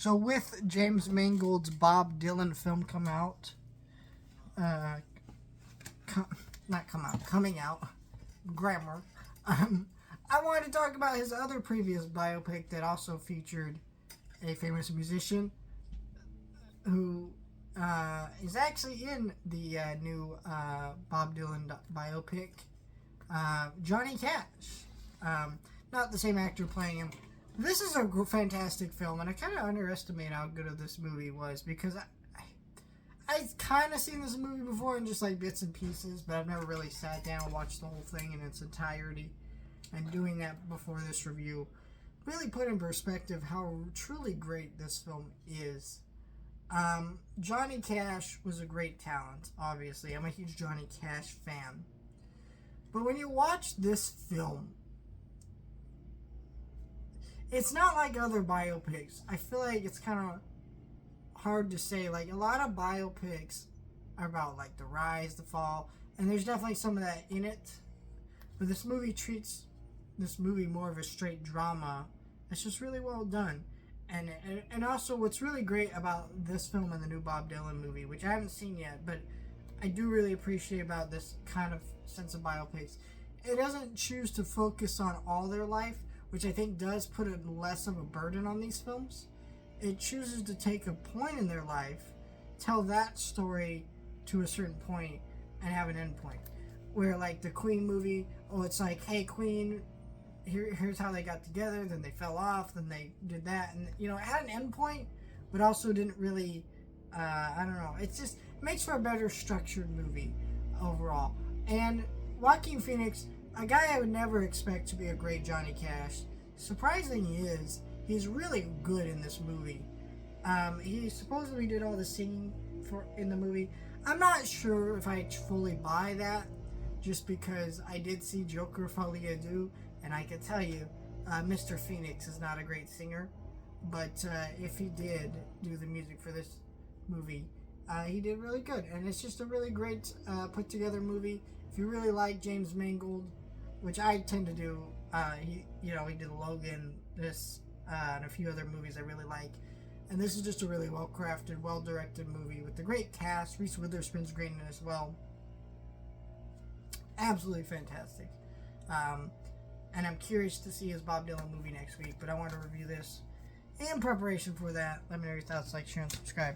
So with James Mangold's Bob Dylan film come out, uh, coming out, grammar. I wanted to talk about his other previous biopic that also featured a famous musician who is actually in the new Bob Dylan biopic, Johnny Cash. Not the same actor playing him. This is a fantastic film, and I kind of underestimate how good of this movie was because I kind of seen this movie before in just like bits and pieces, but I've never really sat down and watched the whole thing in its entirety. And doing that before this review really put in perspective how truly great this film is. Johnny Cash was a great talent, obviously. I'm a huge Johnny Cash fan. But when you watch this film, it's not like other biopics. I feel like it's kind of hard to say. Like, a lot of biopics are about, like, the rise, the fall, and there's definitely some of that in it. But this movie treats this movie more of a straight drama. It's just really well done. And also, what's really great about this film and the new Bob Dylan movie, which I haven't seen yet, but I do really appreciate about this kind of sense of biopics, it doesn't choose to focus on all their life, which I think does put a less of a burden on these films. It chooses to take a point in their life, tell that story to a certain point, and have an end point. Where, like, the Queen movie, it's like, hey, Queen, here's how they got together, then they fell off, then they did that, and, it had an end point, but also didn't really, I don't know, it makes for a better structured movie overall. And Joaquin Phoenix, a guy I would never expect to be a great Johnny Cash, surprising he is, he's really good in this movie. He supposedly did all the singing in the movie. I'm not sure if I fully buy that, just because I did see Joker Folie à Deux, and I can tell you, Mr. Phoenix is not a great singer, but if he did do the music for this movie, he did really good, and it's just a really great put together movie. If you really like James Mangold, which I tend to do, he did Logan, and a few other movies I really like, and this is just a really well crafted, well directed movie with a great cast. Reese Witherspoon's great in it as well. Absolutely fantastic. And I'm curious to see his Bob Dylan movie next week, but I want to review this in preparation for that. Let me know your thoughts, like, share, and subscribe.